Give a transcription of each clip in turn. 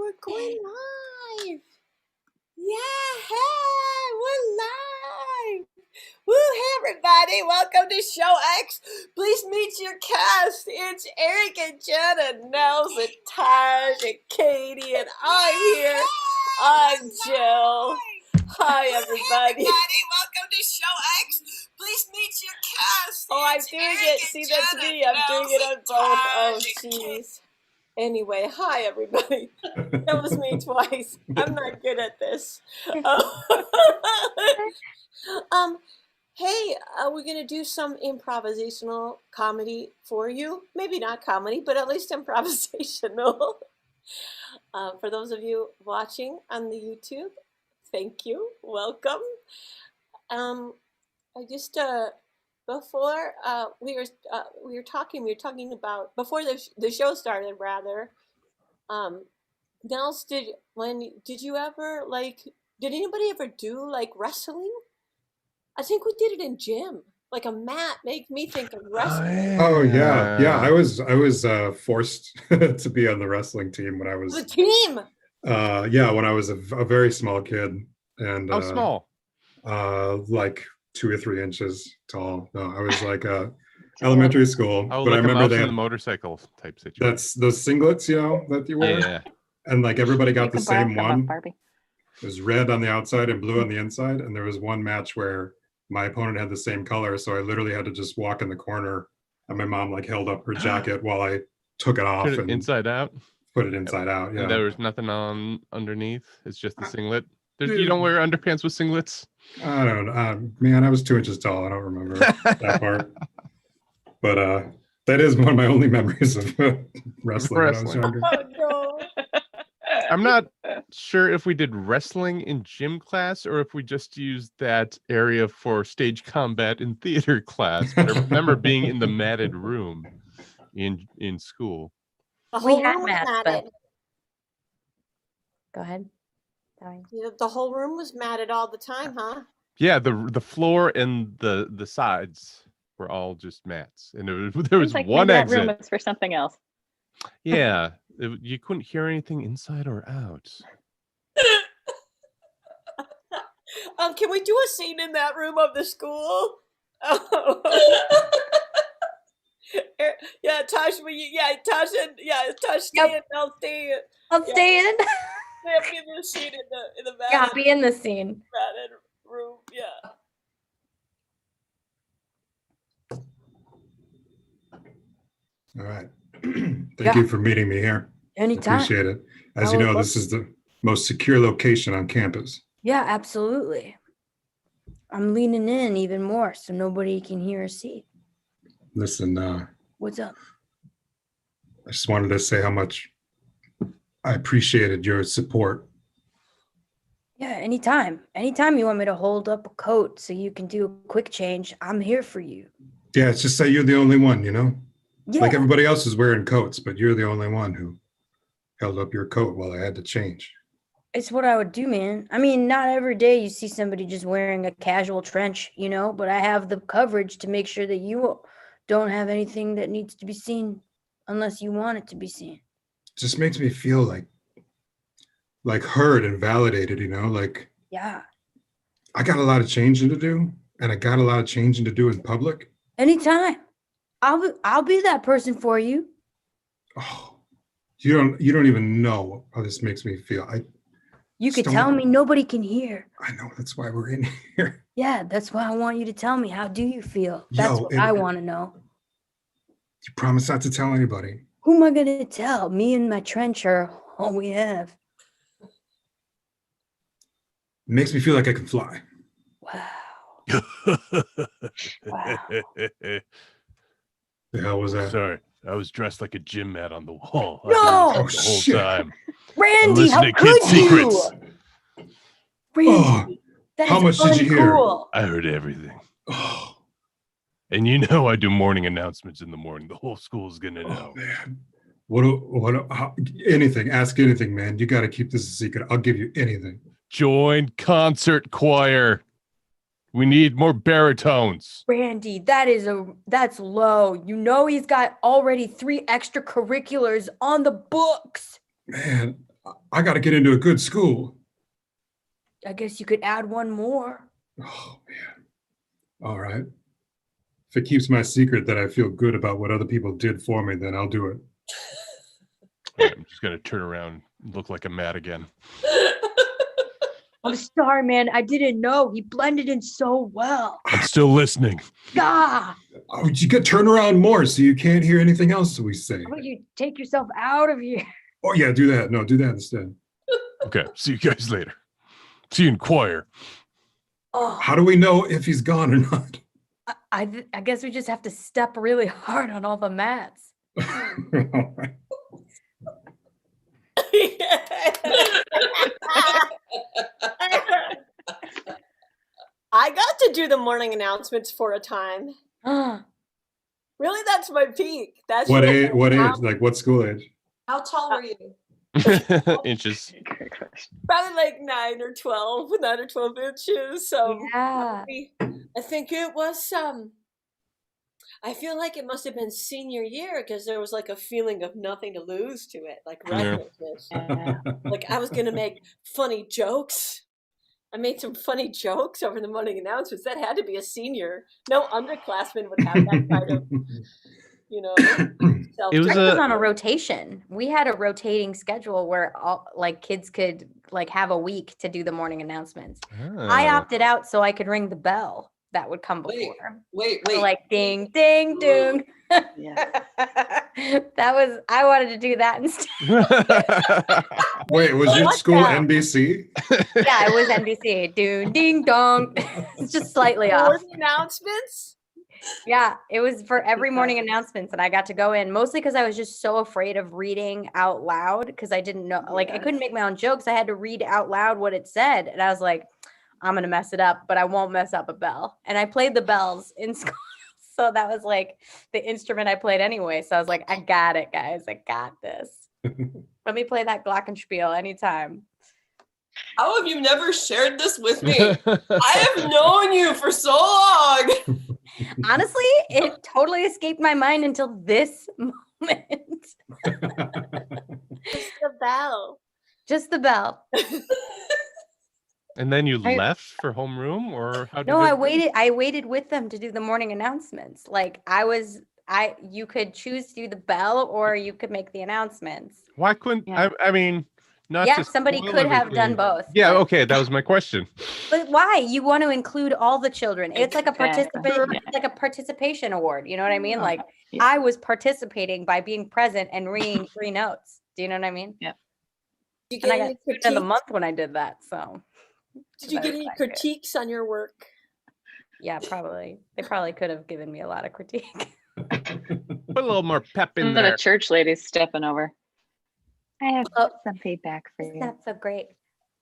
we're going live. Yeah, hey, we're live. Woo, hey everybody, welcome to Show X. Please meet your cast. It's Eric and Jenna, Nels and Taj and Katie, and I'm here. I'm Jill. Hi everybody. Welcome to Show X. Please meet your cast. Oh, I'm doing it. See, that's me. I'm doing it on both. Oh, jeez. Anyway, hi everybody. That was me twice. I'm not good at this. Hey, we're gonna do some improvisational comedy for you. Maybe not comedy, but at least improvisational. For those of you watching on the YouTube, thank you. Welcome. I just before we were talking about before the show started rather. Nels, did you ever did anybody ever do like wrestling? I think we did it in gym. Like a mat make me think of wrestling. Oh yeah. I was forced to be on the wrestling team when I was The team. When I was a very small kid, and how small? Like 2 or 3 inches tall. No, I was like elementary school. Oh, but like I remember they had had the motorcycle type situation. that's those singlets, that you wear. Yeah. And like everybody got the same one. Barbie. It was red on the outside and blue on the inside. And there was one match where my opponent had the same color, so I literally had to just walk in the corner, and my mom like held up her jacket while I took it off and inside out. Put it inside out. Yeah. And there was nothing on underneath. It's just the singlet. You don't wear underpants with singlets? I don't know. Man, I was 2 inches tall. I don't remember that part. But that is one of my only memories of wrestling when I was younger. Oh, no. I'm not sure if we did wrestling in gym class or if we just used that area for stage combat in theater class. But I remember being in the matted room in school. We had mats, but go ahead. Sorry. The whole room was matted all the time, huh? Yeah, the floor and the sides were all just mats, and there was like one that exit. room was for something else. Yeah, you couldn't hear anything inside or out. Can we do a scene in that room of the school? Yeah, Tosh, Tosh, stay in. I'll stay in. I'll stay in. I'll be in the scene in the matted, Yeah, be in the scene. Matted room. Yeah. All right. Thank you for meeting me here. Anytime. Appreciate it. As you know, this is the most secure location on campus. Yeah, absolutely. I'm leaning in even more so nobody can hear or see. Listen, What's up? I just wanted to say how much I appreciated your support. Yeah, anytime. Anytime you want me to hold up a coat so you can do a quick change, I'm here for you. Yeah, it's just that you're the only one, Yeah. Like everybody else is wearing coats, but you're the only one who held up your coat while I had to change. It's what I would do, man. I mean, not every day you see somebody just wearing a casual trench, but I have the coverage to make sure that you don't have anything that needs to be seen unless you want it to be seen. It just makes me feel like heard and validated, like Yeah. I got a lot of changing to do, and I got a lot of changing to do in public. Anytime. I'll be that person for you. Oh, you don't even know how this makes me feel. You could tell me nobody can hear. I know, that's why we're in here. Yeah, that's why I want you to tell me. How do you feel? That's what I want to know. You promise not to tell anybody. Who am I going to tell? Me and my trench are all we have. It makes me feel like I can fly. Wow. Wow. The hell was that? Sorry, I was dressed like a gym mat on the wall. No! The whole time. Randy, how could you? Randy, that how much did you hear? Cool. I heard everything. Oh, And I do morning announcements in the morning. The whole school's gonna know. Man. Anything, ask anything, man. You got to keep this a secret. I'll give you anything. Join concert choir. We need more baritones. Randy, that's low. He's got already 3 extracurriculars on the books. Man, I got to get into a good school. I guess you could add one more. Oh, man. All right. If it keeps my secret that I feel good about what other people did for me, then I'll do it. All right, I'm just going to turn around and look like a Matt again. I'm sorry, man. I didn't know. He blended in so well. I'm still listening. Ah! Oh, you could turn around more so you can't hear anything else we say. How about you take yourself out of here? Oh, yeah, do that. No, do that instead. Okay, see you guys later. See you in choir. Oh, How do we know if he's gone or not? I guess we just have to step really hard on all the mats. All right. I got to do the morning announcements for a time. Ah, Really, that's my peak. That's What really age? What age? how- Like what school age? How tall were you? Inches. Great question. Probably like 9 or 12 inches. So yeah. I think it was I feel like it must have been senior year because there was like a feeling of nothing to lose to it, like Yeah. recklessness. Like I was gonna make funny jokes. I made some funny jokes over the morning announcements. That had to be a senior. No underclassman would have that kind of, you know. It was Ours a- was on a rotation. We had a rotating schedule where all like kids could like have a week to do the morning announcement. I Oh. opted out so I could ring the bell that would come Wait. before. Wait. So, like ding, ding, ding. Yeah. I wanted to do that instead. Wait, was your What school the- NBC? Yeah, it was NBC. Doom, ding, dong. It's just slightly off. Morning announcements. Yeah, it was for every morning announcements, and I got to go in mostly because I was just so afraid of reading out loud because I didn't know, like, I couldn't make my own jokes. I had to read out loud what it said, and I was like, I'm gonna mess it up, but I won't mess up a bell. And I played the bells in school, so that was like the instrument I played anyway. So I was like, I got it, guys. I got this. Let me play that glockenspiel anytime. How have you never shared this with me? I have known you for so long. Honestly, it totally escaped my mind until this moment. Just the bell. Just the bell. And then you I- left for homeroom, or how did No, it I go? waited. I waited with them to do the morning announcements. Like you could choose to do the bell or you could make the announcements. Why couldn't Yeah. I mean, not Yeah, to somebody spoil could have done everything. both. Yeah, but- okay, that was my question. But why? You want to include all the children. It's like a Exactly. like a participation award. You know what I mean? Like Yeah. I was participating by being present and ringing 3 notes. Do you know what I mean? Did you And I get got any student of the critiques? month when I did that. So Did you get any Exactly. critiques on your work? yeah, probably. They probably could have given me a lot of critique. Put a little more pep in And then there. a church lady's stepping over. I have Oh. some feedback for you. That's so great.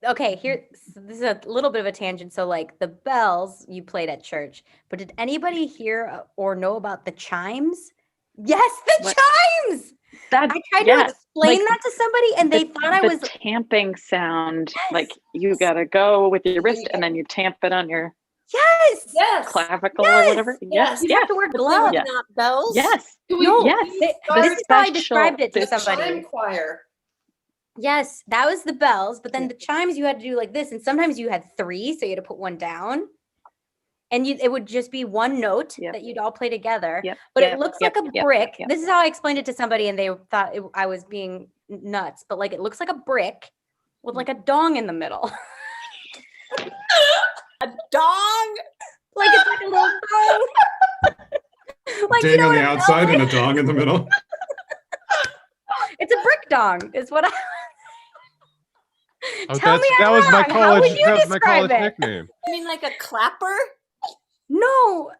Okay, here this is a little bit of a tangent. So like the bells you played at church, but did anybody hear or know about the chimes? Yes, the What? chimes. That, I tried to yes, explain like that to somebody and they thought I the was tamping sound. Like Yes. you gotta go with your wrist and then you tamp it on your yes. Yes. clavicle Yes. or whatever. Yes. You Yeah. have to wear But they were gloves. Yeah. not bells? Yes. No, Yes. this This is how I special- described it to this The somebody. chime choir. Yes, that was the bells, but then the chimes you had to do like this, and sometimes you had 3, so you had to put one down, and it would just be one note Yep. that you'd all play together. Yep. But it yep, looks yep, like a yep, brick. yep. This is how I explained it to somebody, and they thought I was being nuts. But like, it looks like a brick with like a dong in the middle, A dong? like it's like a little dong. Like, you Ding know on what the a outside dong and a is? dong in the middle. It's a brick dong. Is what I. Oh, Tell me that I'm was my wrong. How college. would you That was my describe college it? nickname. You mean like a clapper? No.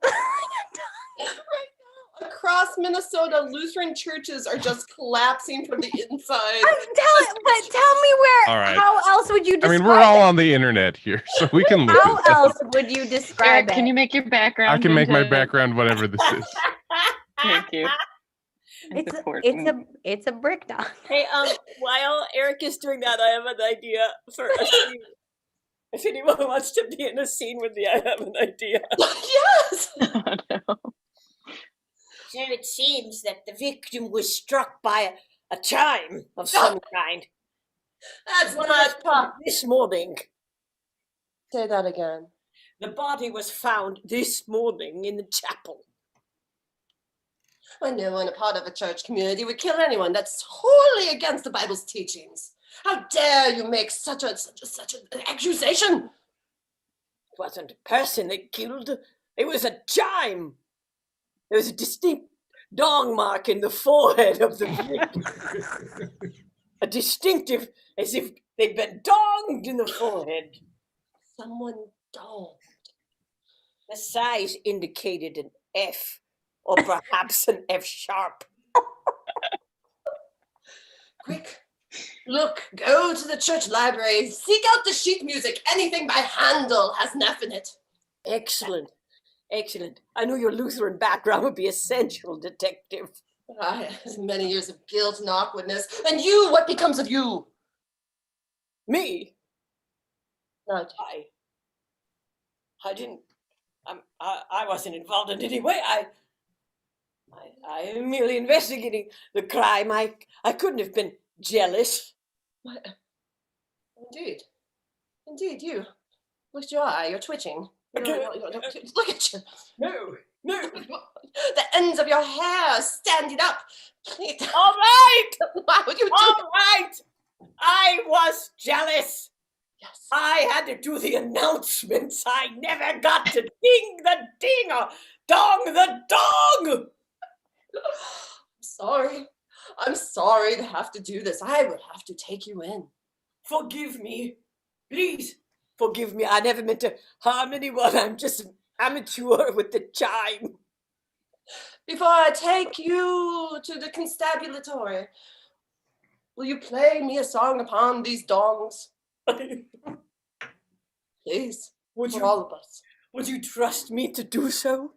Across Minnesota, Lutheran churches are just collapsing from the inside. But tell me where. All right. How else would you I describe mean, we're all it? on the internet here, so we can look. How it up. else would you describe Eric, it? can you make your background? I can make my into- background whatever this is. Thank you. It's important. it's a brick dog. Hey, while Eric is doing that, I have an idea for a scene. If anyone wants to be in a scene with me, I have an idea. Yes. Oh, no. So it seems that the victim was struck by a chime of some kind. That's One not was found this morning. Say that again. The body was found this morning in the chapel. I know in a part of a church community would kill anyone that's wholly against the Bible's teachings. How dare you make such an accusation? It wasn't a person they killed. It was a chime. There was a distinct dong mark in the forehead of the victim. A distinctive, as if they'd been donged in the forehead. Someone don't. The size indicated an F, or perhaps an F sharp. Quick, look, go to the church library, seek out the sheet music. Anything by Handel has an F in it. Excellent. Excellent. I knew your Lutheran background would be essential, detective. Many years of guilt and awkwardness. And you, what becomes of you? Me? Not I didn't. I wasn't involved in any way. I am merely investigating the crime. I couldn't have been jealous. what? Indeed, you. Look at your eye. You're twitching. Look at you. No. The ends of your hair standing up. All right. Why would you do All right. I was jealous. Yes. I had to do the announcements. I never got to ding the ding or dong the dong. I'm sorry to have to do this. I would have to take you in. Forgive me. Please forgive me. I never meant to harm anyone. I'm just an amateur with the chime. Before I take you to the constabulatory, will you play me a song upon these dongs? Please, Would for all of us. you trust me to do so?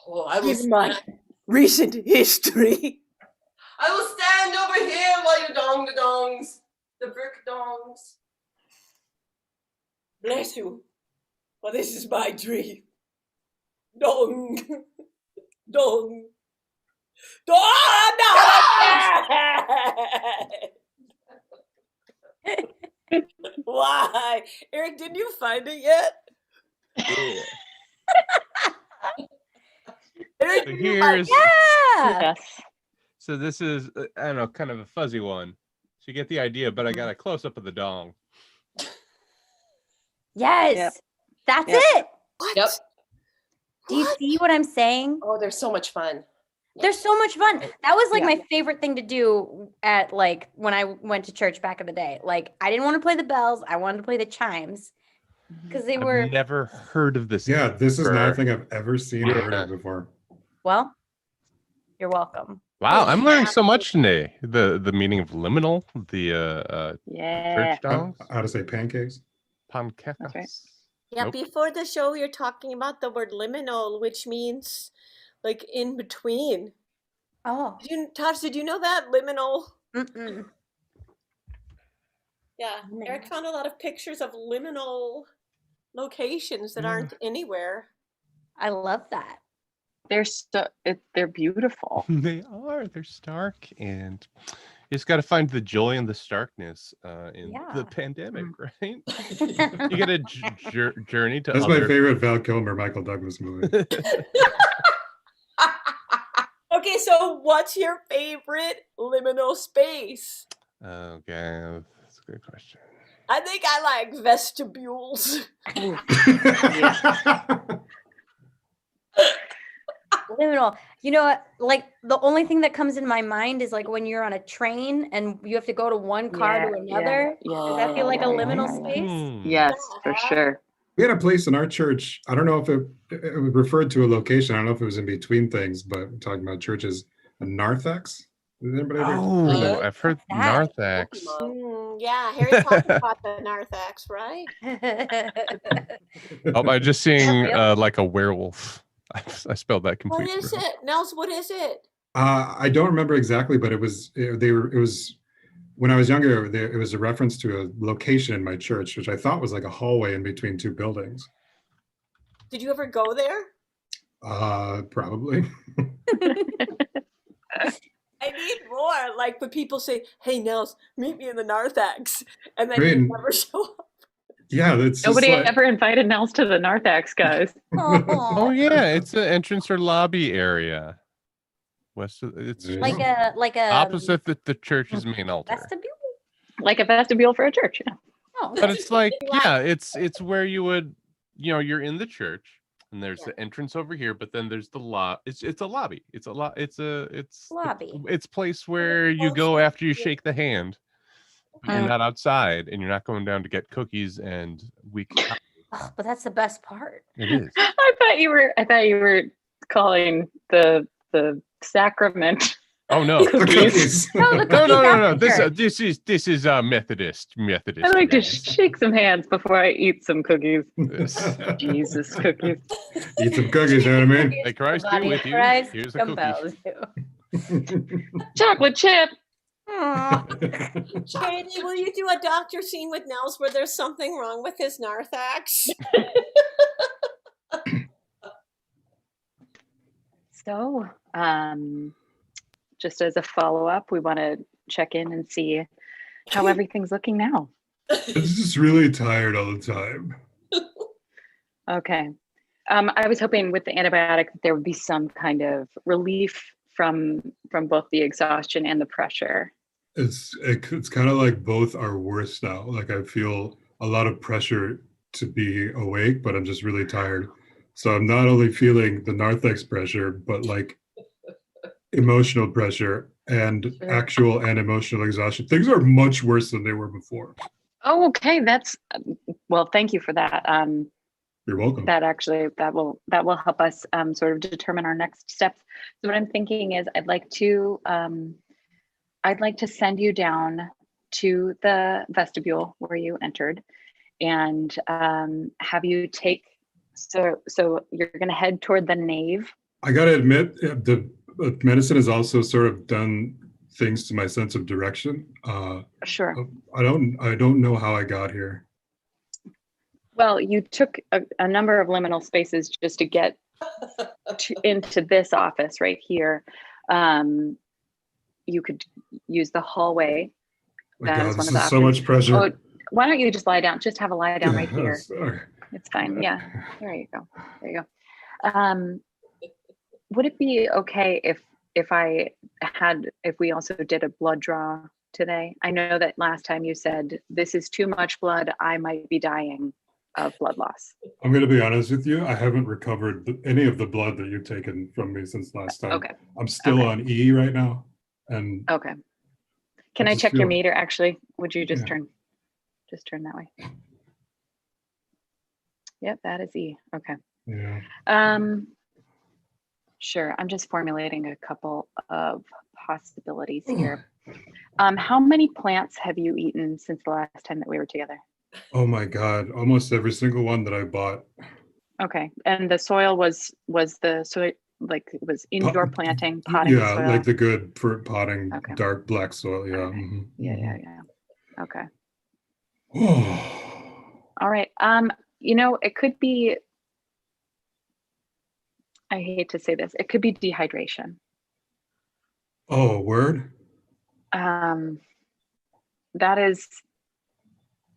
Oh, I will Given my recent history. I will stand over here while you dong the dongs, the brick dongs. Bless you. For this is my dream. Dong. Dong. Dong! Why? Eric, didn't you find it yet? Eric, So did you find here's Yeah. Yes. so this is I don't know, kind of a fuzzy one. So you get the idea, but I got a close up of the dong. Yes. Yep. That's Yep. it. What? Yep. Do you see what I'm saying? Oh, they're so much fun. They're so much fun. That was like Yeah. my favorite thing to do at like when I went to church back in the day. Like I didn't want to play the bells. I wanted to play the chimes because they were I've never heard of this. Yeah, this is not a ever. thing I've ever seen or heard of before. well. You're welcome. Wow, I'm learning so much today. The meaning of liminal, the Yeah. church dongs, How to say pancakes? pancakes. That's right. Yeah, Nope. before the show, we were talking about the word liminal, which means like in between. Oh. Tosh, did you know that? Liminal? Mm-mm. Yeah, No. Eric found a lot of pictures of liminal locations that aren't anywhere. I love that. They're beautiful. They are. They're stark, and you just got to find the joy and the starkness in Yeah. the pandemic, right? You get a journey to That's my other. favorite Val Kilmer, Michael Douglas movie. Okay, so what's your favorite liminal space? Okay, that's a good question. I think I like vestibules. Liminal. You know what? Like the only thing that comes in my mind is like when you're on a train and you have to go to one car to another. Does that feel like a liminal space? Hmm. Yes, for sure. We had a place in our church. I don't know if it referred to a location. I don't know if it was in between things, but we're talking about churches. A narthex. Has anybody ever heard Oh, of I've heard What's that? narthex. Yeah, Harry Potter bought the narthex, right? Oh, I'm just seeing Yep. like a werewolf. I spelled that What completely is wrong. it? Nels, what is it? I don't remember exactly, but it was when I was younger. It was a reference to a location in my church, which I thought was like a hallway in between two buildings. Did you ever go there? Probably. I need more. Like when people say, "Hey, Nels, meet me in the narthex," and then I you mean, never show up. Yeah, that's just Nobody like, ever invited Nels to the Narthex, guys. Oh yeah, it's an entrance or lobby area. West of, it's Yeah. like a opposite the church's main altar. vestibule. Like a vestibule for a church. Yeah. Oh, But it's like, Like- yeah, it's where you would, you're in the church and there's the entrance over here, but then there's the it's a lobby. It's Lobby. it's place where you go after you shake the hand. You're Mm. not outside and you're not going down to get cookies and weak. oh, but that's the best part. It is. I thought you were calling the sacrament. Oh no. the Cookies. cookies. No, the No, cookies no, no, after no. church. This is Methodist. I like to guys. shake some hands before I eat some cookies. This. Jesus, cookies. Eat some cookies, you know what I mean? May Christ be Body with of you. Christ Here's a cookie. compels you. Chocolate chip. Aw. Katie, will you do a doctor scene with Nels where there's something wrong with his narthex? So, just as a follow-up, we want to check in and see how everything's looking now. I'm just really tired all the time. Okay. I was hoping with the antibiotic that there would be some kind of relief from both the exhaustion and the pressure. It's kind of like both are worse now. Like I feel a lot of pressure to be awake, but I'm just really tired. So I'm not only feeling the narthex pressure, but like emotional pressure and Sure. actual and emotional exhaustion. Things are much worse than they were before. Oh, okay. That's well. Thank you for that. You're welcome. That actually that will help us sort of determine our next steps. So what I'm thinking is I'd like to send you down to the vestibule where you entered, and have you take. So you're going to head toward the nave. I gotta admit, the medicine has also sort of done things to my sense of direction. Sure. I don't know how I got here. Well, you took a number of liminal spaces just to get into this office right here. You could use the hallway. My That God, is one this of the is so much pressure. Oh, why don't you just lie down? Just have a lie down right Yeah, here. sorry. It's fine. Yeah. There you go. There you go. Would it be okay if we also did a blood draw today? I know that last time you said this is too much blood. I might be dying of blood loss. I'm going to be honest with you. I haven't recovered any of the blood that you've taken from me since last time. Okay. I'm still Okay. on E right now. And Okay. Can I just check your feel- meter? Actually, would you just Yeah. turn that way? Yep, that is E. Okay. yeah, Sure. I'm just formulating a couple of possibilities here. How many plants have you eaten since the last time that we were together? oh my God, almost every single one that I bought. Okay. And the soil was the soil, like it was indoor planting, potting Yeah, soil? like the good for potting, Okay. dark black soil. Yeah. Okay. mhm, Yeah. Okay. mhm. All right. It could be, I hate to say this, it could be dehydration. Oh, word? That is,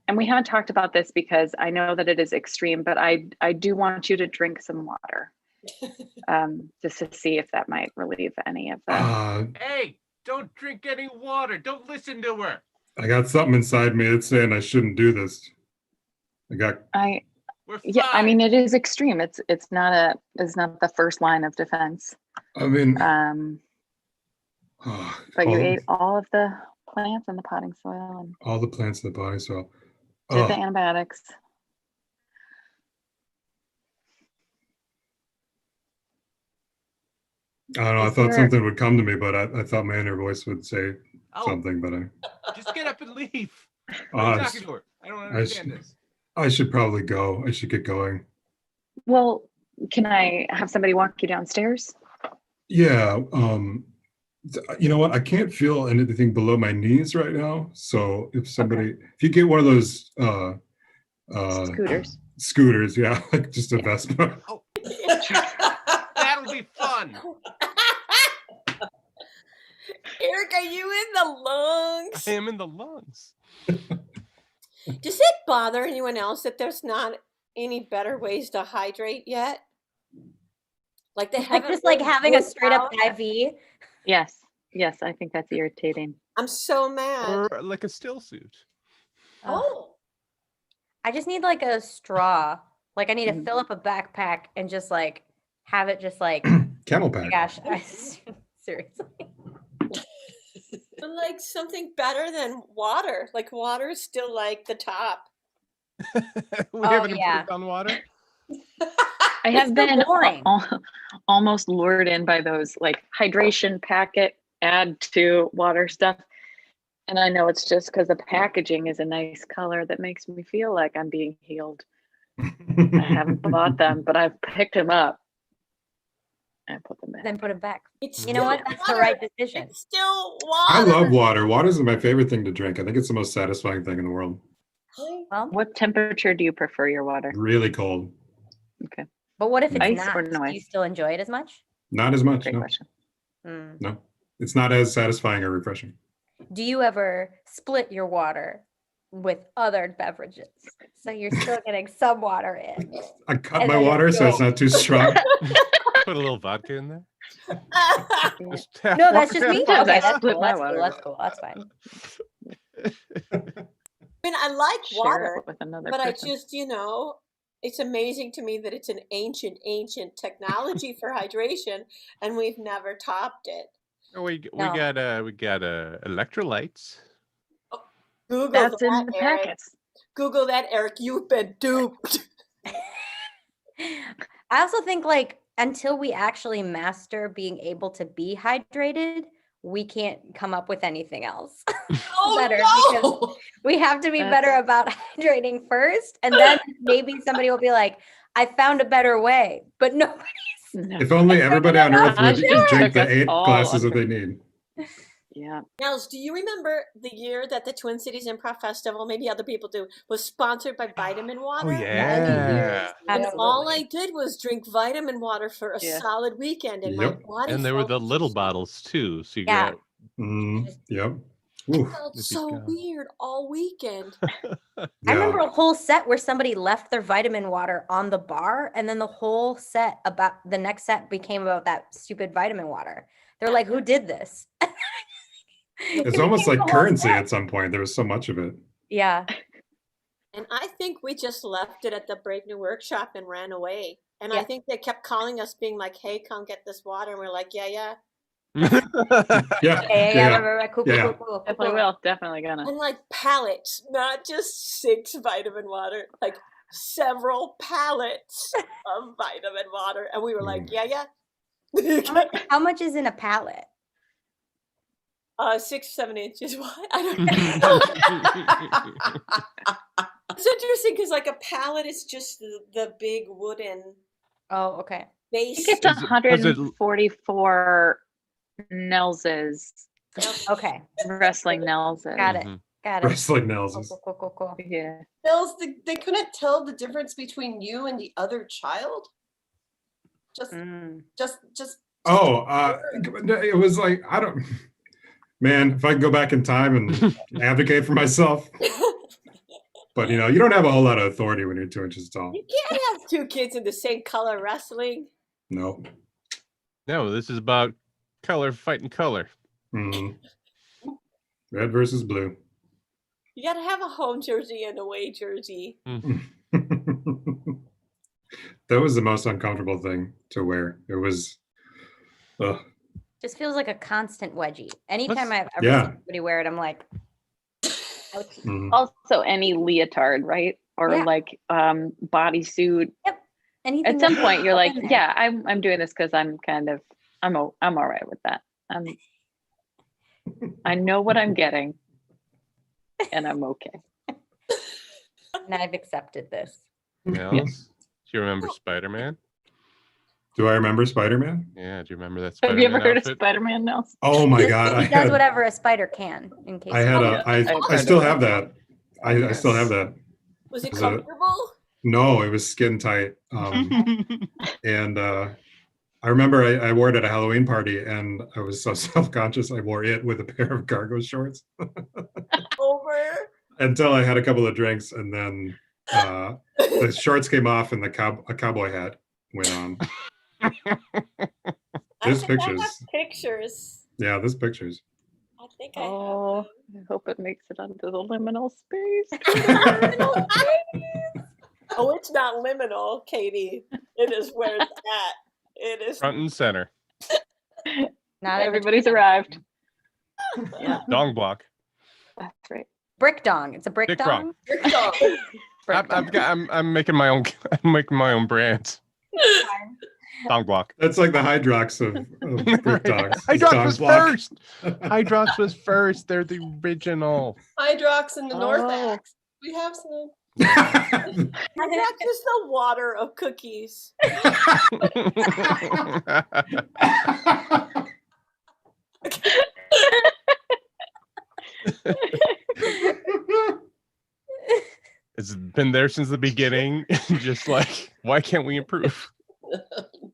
and we haven't talked about this because I know that it is extreme, but I do want you to drink some water, just to see if that might relieve any of the. Hey, don't drink any water. Don't listen to her. I got something inside me that's saying I shouldn't do this. We're Yeah, I mean, it is extreme. It's not the first line of defense. I mean, But you ate all of the plants and the potting soil and all the plants in the body soil. did the antibiotics. I don't know. I Is thought there- something would come to me, but I thought my inner voice would say Oh, something. But just get up and leave. I Talking to her. I don't I understand s- this. I should probably go. I should get going. Well, can I have somebody walk you downstairs? Yeah. You know what? I can't feel anything below my knees right now. So if you get one of those Scooters. scooters, yeah, like just a Yeah. Vespa. That'll be fun. Eric, are you in the lungs? I am in the lungs. Does it bother anyone else that there's not any better ways to hydrate yet? Like they Like haven't just like really having a worked straight up out? IV. Yes. Yes, I think that's irritating. I'm so mad. Or like a still suit. Ugh. Oh, I just need like a straw. Like I need to Mhm. fill up a backpack and just like have it just like Camel oh my pack. gosh, seriously. But like something better than water. Like water is still like the top. We Oh, haven't yeah. improved on water. I have so been boring. almost lured in by those like hydration packet add to water stuff. And I know it's just because the packaging is a nice color that makes me feel like I'm being healed. I haven't bought them, but I've picked them up and put them in. Then put it back. It's You know still what? That's the water. right decision. It's still I water. love water. Water is my favorite thing to drink. I think it's the most satisfying thing in the world. Well, What temperature do you prefer your water? Really cold. Okay, but what if it's Ice not? or no Do you ice? still enjoy it as much? Not as much. great No, question. Mm. no. It's not as satisfying or refreshing. Do you ever split your water with other beverages? So you're still getting some water in. I cut And my then it's water so it's still- not too strong. Put a little vodka in there. Yeah. Just half No, that's water, just half me. Sometimes vodka. I Okay, that's split cool. my That's water. cool. That's cool. That's fine. I mean, I like Share water, it with another but I person. just, it's amazing to me that it's an ancient technology for hydration, and we've never topped it. Oh, we No. got electrolytes. Google That's in that, the Eric. packets. Google that, Eric. You've been duped. I also think like until we actually master being able to be hydrated, we can't come up with anything else. Better because Oh, we have to be That's better it. about hydrating first, and then maybe somebody will be like, "I found a better way," but nobody. No. If only everybody on Earth would Gosh, it drink took the us 8 all glasses that under- they need. Yeah. Nels, do you remember the year that the Twin Cities Improv Festival, maybe other people do, was sponsored by Vitamin Oh Water? yeah. And all Absolutely. I did was drink vitamin water for a Yeah. solid weekend, and Yep. my body And there were the felt little bottles too. So you Yeah. got Yep. Oof. felt It'd be so gone. weird all weekend. I remember a whole set where somebody left their vitamin water on the bar, and then the whole set about the next set became about that stupid vitamin water. They're like, "Who did this?" It's It almost became like the whole currency set. at some point. There was so much of it. Yeah. And I think we just left it at the Brave New Workshop and ran away. And I Yeah. think they kept calling us, being like, "Hey, come get this water." And we're like, "Yeah, yeah." Yeah. Yeah. Right. Cool, Yeah. cool. Definitely will. Definitely gonna. And like pallets, not just 6 vitamin water, like several pallets of vitamin water. And we were like, "Yeah, yeah." How much is in a pallet? 6, 7 inches wide. I don't know. It's interesting because like a pallet is just the big wooden Oh, okay. I base. think it's Is it- does it- 144 Nels's, Okay. wrestling Nels's. Got it. Mhm. Got it. Wrestling Cool, nails. cool, cool, cool, cool. Yeah. Nels, they couldn't tell the difference between you and the other child. Just, Mm. just. Oh, it was like, I don't, man, if I could go back in time and advocate for myself, but you don't have a whole lot of authority when you're 2 inches tall. You can't have 2 kids in the same color wrestling. No. No, this is about color fighting color. Mhm. Red versus blue. You got to have a home jersey and away jersey. That was the most uncomfortable thing to wear. It was, ugh. Just feels like a constant wedgie. Anytime Let's- I've ever Yeah. seen somebody wear it, I'm like, ouch. Mhm. Also, any leotard, right? Or Yeah. like bodysuit. Anything At some that's point, you're up like, in there. yeah, I'm doing this because I'm all right with that. I know what I'm getting, and I'm okay. And I've accepted this. Nels, do you remember Spider-Man? Do I remember Spider-Man? Yeah, do you remember that Have Spider-Man you ever heard of outfit? Spider-Man, Nels? Oh my God. He does whatever a spider can. In case I had you- a, I still have that. I still have that. Was it Was it- comfortable? No, it was skin tight. And I I remember I wore it at a Halloween party, and I was so self-conscious. I wore it with a pair of cargo shorts Over. until I had a couple of drinks, and then the shorts came off, and a cowboy hat went on. There's I think I pictures. have pictures. Yeah, there's pictures. I think I Oh, I hope it makes it onto the liminal space. have. Oh, it's not liminal, Katie. It is where it's at. It is. Front and center. Not in Everybody's between. arrived. Dong block. That's right. Brick dong. It's a brick Dick dong. rock. I'm making my own. I'm making my own brand. Dong block. That's like the Hydrox of Brick Dogs. It's Hydrox Dong was block. first. Hydrox was first. They're the original. Hydrox in the North Oh. Axe. We have some. Hydrox is the water of cookies. It's been there since the beginning. Just like, why can't we improve?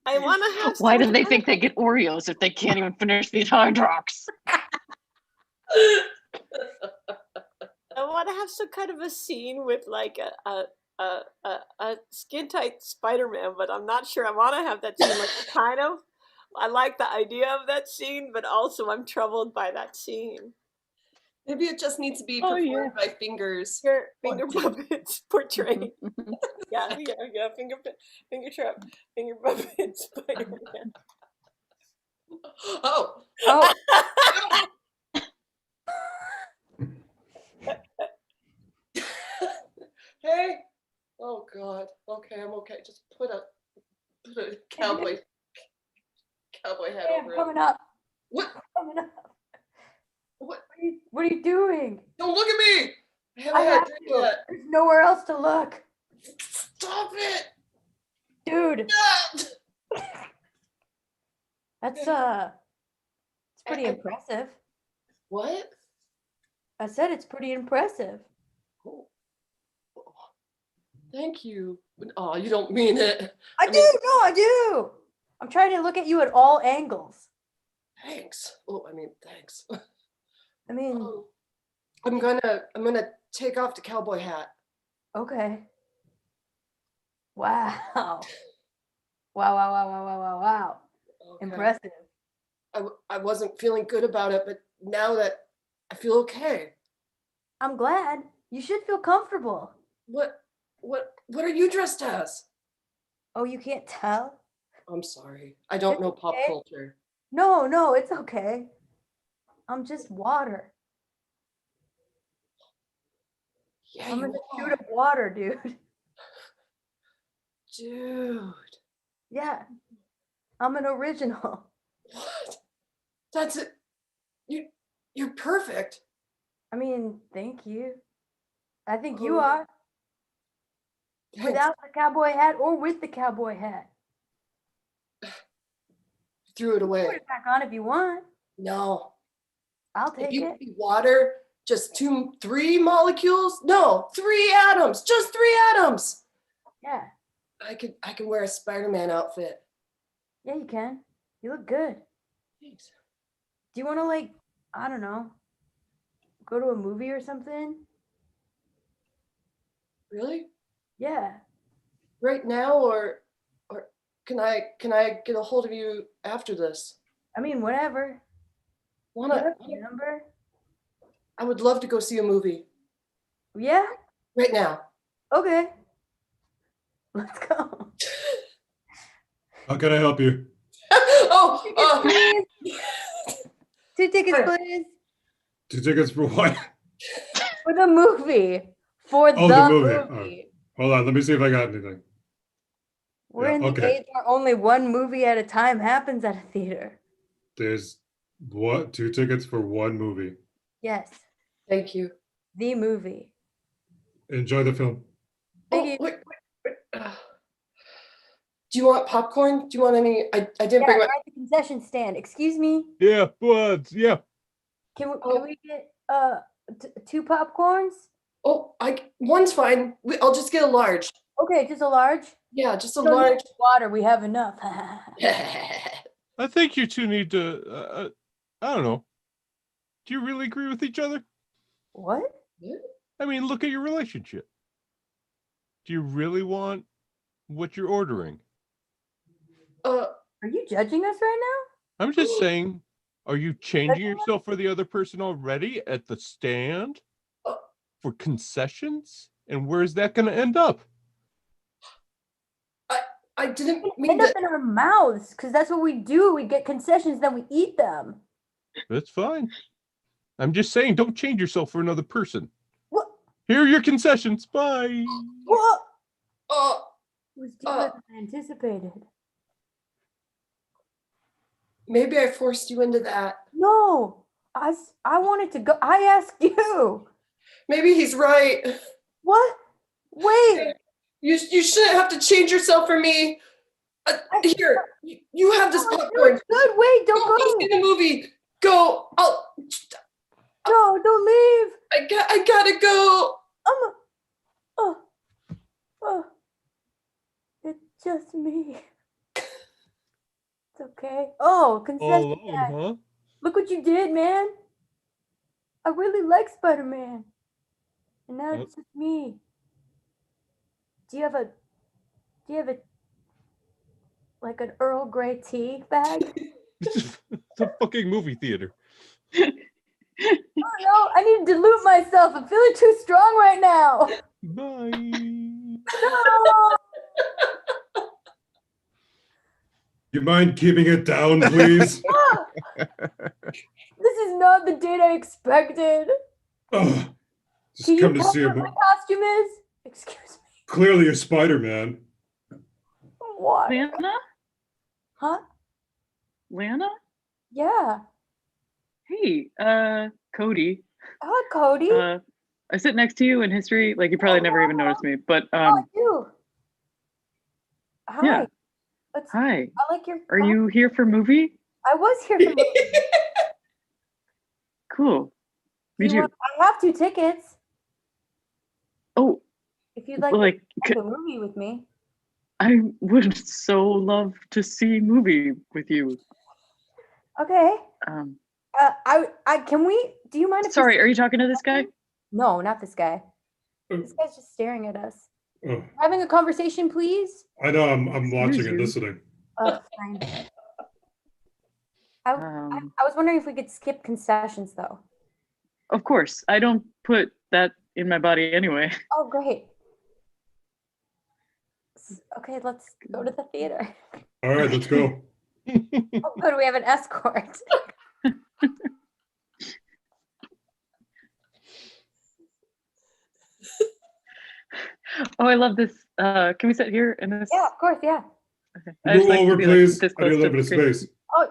I want to have. Why do some they kind think they get Oreos if they can't even finish these Hydrox? I want to have some kind of a scene with like a skin tight Spider-Man, but I'm not sure I want to have that scene. Like kind of, I like the idea of that scene, but also I'm troubled by that scene. Maybe it just needs to be Oh, performed by fingers. Finger puppets portrayed. Yeah, finger trap, finger puppet Spider-Man. Oh, Oh, hey. Oh God. Okay, I'm okay. Just put a cowboy hat hey, I'm over it. coming up. What? Coming up. What? What are you doing? Don't look at me. I haven't I had a have drink to. yet. There's nowhere else to look, Stop it. dude. Ah! That's it's pretty I- impressive. What? I said it's pretty impressive. Oh. Thank you. Oh, you don't mean it. I I do. mean- No, I do. I'm trying to look at you at all angles. Thanks. Oh, I mean, thanks. I mean, Oh, I'm gonna take off the cowboy hat. okay. Wow. Wow, wow, wow, wow, wow, wow, wow. Okay. Impressive. I wasn't feeling good about it, but now that I feel okay. I'm glad. You should feel comfortable. What are you dressed as? Oh, you can't tell? I'm sorry. I don't It's know pop okay. culture. No, it's okay. I'm just water. Yeah, I'm you in a are. shoot of water, dude. Dude. Yeah. I'm an original. What? That's it. You're perfect. I mean, thank you. I think you Oh, are. Thanks. Without the cowboy hat or with the cowboy hat. Threw it Put away. it back on if you want. No. I'll If take you it. be water, just 3 molecules? No, 3 atoms. Just 3 atoms. Yeah. I can wear a Spider-Man outfit. Yeah, you can. You look good. Thanks. Do you want to, like, I don't know, go to a movie or something? Really? Yeah. Right now, or can I get a hold of you after this? I mean, whatever. You Wanna? have my number? I would love to go see a movie Yeah. right now. Okay. Let's go. How can I help you? Oh, Please. 2 tickets, please. 2 tickets for what? For the movie. For Oh, the the movie. movie. Hold on, let me see if I got anything. We're Yeah, in the okay. age where only one movie at a time happens at a theater. There's 2 tickets for 1 movie. Yes. thank you. The movie. Enjoy the film. Thank Oh, you. wait. Do you want popcorn? Do you want any? I didn't Yeah, bring we're my. at the concession stand. Excuse me. Yeah, buds. Yeah. Can Oh. we get 2 popcorns? Oh, one's fine. I'll just get a large. Okay, just a large. Yeah, just a We don't need large. water. We have enough. I think you two need to. I don't know. Do you really agree with each other? What? I mean, look at your relationship. Do you really want what you're ordering? Are you judging us right I'm just saying, are you changing yourself for the other person already at the stand for concessions? And where's that going to end up? I didn't now? mean End up that. in our mouths, because that's what we do. We get concessions, then we eat them. That's fine. I'm just saying, don't change yourself for another person. What? Here are your concessions. Bye. What? Oh, It was deeper than I anticipated. maybe I forced you into that. No, I wanted to go. I asked you. Maybe he's right. What? Wait. You shouldn't have to change yourself for me. Here, you have this popcorn. Good. Wait, don't Go go. see the movie. Go. No, don't leave. I gotta go. Oh, it's just me. It's okay. Oh, All concession. alone, time. huh? Look what you did, man. I really like Spider-Man. And now it's just me. Do you have like an Earl Grey tea bag? It's a fucking movie theater. Oh no, I need to dilute myself. I'm feeling too strong right now. Bye. No. You mind keeping it down, please? This is not the date I expected. Ugh. Just Can you come to tell see me him. what my costume is? Excuse me. Clearly a Spider-Man. What? Lana? Huh? Lana? Yeah. Hey, Cody. Hi, Cody. I sit next to you in history. Like you probably never even noticed me, but Oh, I do. Hi. yeah. Let's, Hi. I like your. Are you here for movie? I was here for. Cool. Me too. I have 2 tickets. Oh, If you'd like like to the movie with me. I would so love to see movie with you. Okay. I can we? Do you mind if? Sorry, are you talking to this guy? No, not this guy. Oh. This guy's just staring at us. Oh, Having a conversation, please. I know. I'm watching Excuse and you. listening. Oh, fine. I was wondering if we could skip concessions, though. Of course. I don't put that in my body anyway. Oh, great. Okay, let's go to the theater. All right, let's go. Oh, good. We have an escort. Oh, I love this. Can we sit here in this? Yeah, of course. Yeah. Okay. I just Move like to over, Oh, be, like, please. this I need a close little to bit of the screen. space. Oh,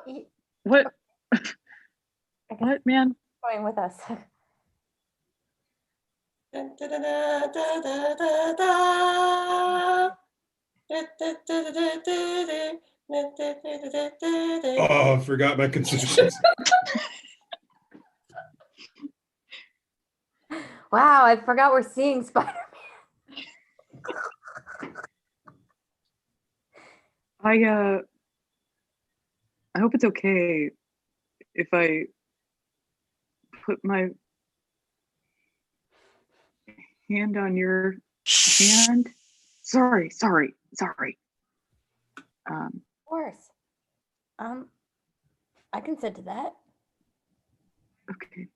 What? Okay. What, man? going with us. Oh, I forgot my concessions. Wow, I forgot we're seeing Spider-Man. I hope it's okay if I put my hand on your hand. Sorry. Of course. I consent to that. Okay.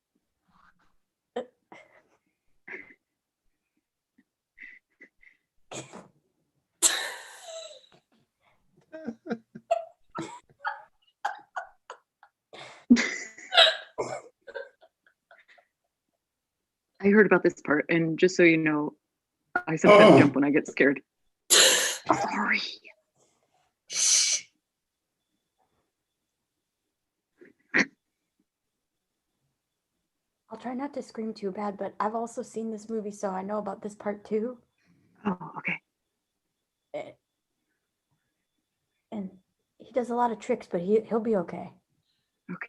I heard about this part, and just so you know, I sometimes jump when I get scared. Sorry. Shh. I'll try not to scream too bad, but I've also seen this movie, so I know about this part too. Oh, okay. And he does a lot of tricks, but he'll be okay. Okay.